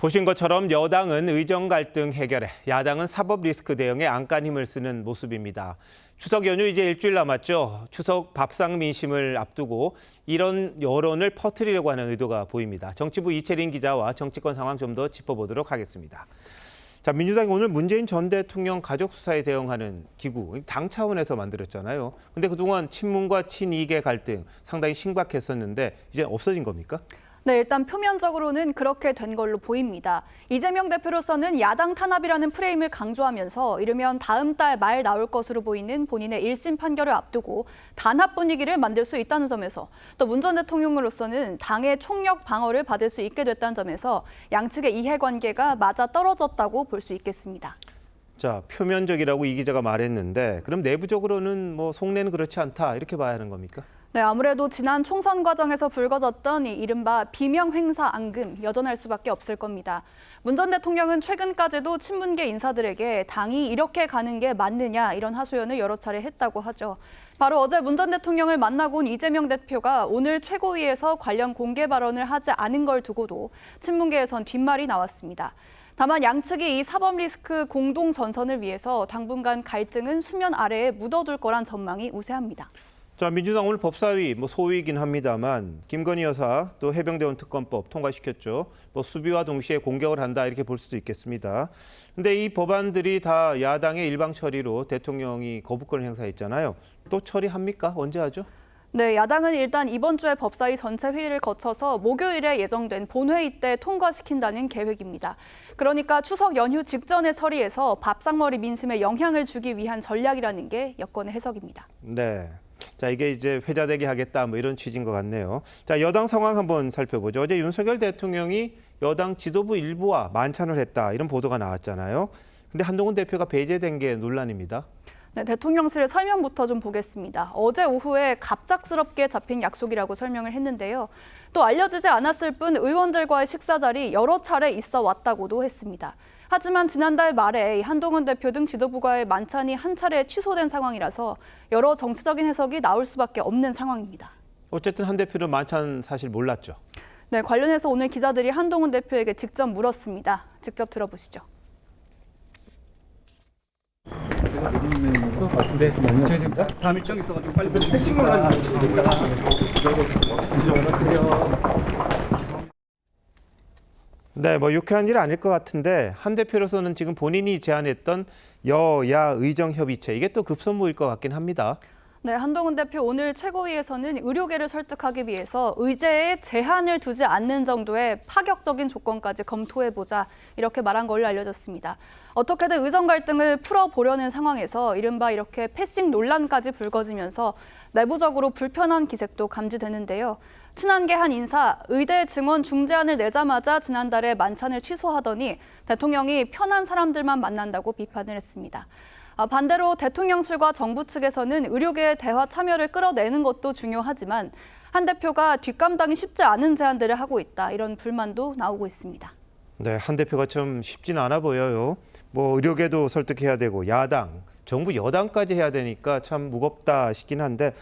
보신 것처럼 여당은 의정 갈등 해결에, 야당은 사법 리스크 대응에 안간 힘을 쓰는 모습입니다. 추석 연휴 이제 일주일 남았죠. 추석 밥상 민심을 앞두고 이런 여론을 퍼뜨리려고 하는 의도가 보입니다. 정치부 이채린 기자와 정치권 상황 좀 더 짚어보도록 하겠습니다. 자, 민주당이 오늘 문재인 전 대통령 가족 수사에 대응하는 기구, 당 차원에서 만들었잖아요. 근데 그동안 친문과 친이계 갈등 상당히 심각했었는데 이제 없어진 겁니까? 네, 일단 표면적으로는 그렇게 된 걸로 보입니다. 이재명 대표로서는 야당 탄압이라는 프레임을 강조하면서 이르면 다음 달 말 나올 것으로 보이는 본인의 1심 판결을 앞두고 단합 분위기를 만들 수 있다는 점에서 또 문 전 대통령으로서는 당의 총력 방어를 받을 수 있게 됐다는 점에서 양측의 이해관계가 맞아 떨어졌다고 볼 수 있겠습니다. 자, 표면적이라고 이 기자가 말했는데 그럼 내부적으로는 뭐 속내는 그렇지 않다 이렇게 봐야 하는 겁니까? 네, 아무래도 지난 총선 과정에서 불거졌던 이 이른바 비명 행사 앙금 여전할 수밖에 없을 겁니다. 문 전 대통령은 최근까지도 친문계 인사들에게 당이 이렇게 가는 게 맞느냐 이런 하소연을 여러 차례 했다고 하죠. 바로 어제 문 전 대통령을 만나고 온 이재명 대표가 오늘 최고위에서 관련 공개 발언을 하지 않은 걸 두고도 친문계에선 뒷말이 나왔습니다. 다만 양측이 이 사법 리스크 공동 전선을 위해서 당분간 갈등은 수면 아래에 묻어둘 거란 전망이 우세합니다. 자, 민주당 오늘 법사위 소위이긴 합니다만 김건희 여사 또 해병대원 특검법 통과시켰죠. 수비와 동시에 공격을 한다 이렇게 볼 수도 있겠습니다. 근데 이 법안들이 다 야당의 일방 처리로 대통령이 거부권을 행사했잖아요. 또 처리합니까? 언제 하죠? 네, 야당은 일단 이번 주에 법사위 전체 회의를 거쳐서 목요일에 예정된 본회의 때 통과시킨다는 계획입니다. 그러니까 추석 연휴 직전에 처리해서 밥상머리 민심에 영향을 주기 위한 전략이라는 게 여권의 해석입니다. 네. 자, 이게 이제 회자되게 하겠다 이런 취지인 것 같네요. 자, 여당 상황 한번 살펴보죠. 어제 윤석열 대통령이 여당 지도부 일부와 만찬을 했다 이런 보도가 나왔잖아요. 근데 한동훈 대표가 배제된 게 논란입니다. 네, 대통령실 설명부터 좀 보겠습니다. 어제 오후에 갑작스럽게 잡힌 약속이라고 설명을 했는데요. 또 알려지지 않았을 뿐 의원들과의 식사 자리 여러 차례 있어 왔다고도 했습니다. 하지만 지난달 말에 한동훈 대표 등 지도부와의 만찬이 한 차례 취소된 상황이라서 여러 정치적인 해석이 나올 수밖에 없는 상황입니다. 어쨌든 한 대표는 만찬 사실 몰랐죠. 네, 관련해서 오늘 기자들이 한동훈 대표에게 직접 물었습니다. 직접 들어보시죠. 제가 메뉴면에서 말씀드렸습니다. 저희 지금 다음 일정이 있어가지고 빨리 패싱을 하는 네, 유쾌한 일 아닐 것 같은데 한 대표로서는 지금 본인이 제안했던 여야 의정협의체 이게 또 급선무일 것 같긴 합니다. 네, 한동훈 대표 오늘 최고위에서는 의료계를 설득하기 위해서 의제에 제한을 두지 않는 정도의 파격적인 조건까지 검토해보자 이렇게 말한 걸로 알려졌습니다. 어떻게든 의정 갈등을 풀어보려는 상황에서 이른바 이렇게 패싱 논란까지 불거지면서 내부적으로 불편한 기색도 감지되는데요. 친한계 한 인사, 의대 증원 중재안을 내자마자 지난달에 만찬을 취소하더니 대통령이 편한 사람들만 만난다고 비판을 했습니다. 반대로 대통령실과 정부 측에서는 의료계의 대화 참여를 끌어내는 것도 중요하지만 한 대표가 뒷감당이 쉽지 않은 제안들을 하고 있다. 이런 불만도 나오고 있습니다. 네, 한 대표가 좀 쉽지는 않아 보여요. 의료계도 설득해야 되고 야당, 정부 여당까지 해야 되니까 참 무겁다 싶긴 한데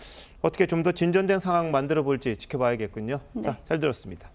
어떻게 좀 더 진전된 상황 만들어 볼지 지켜봐야겠군요. 네. 자, 잘 들었습니다.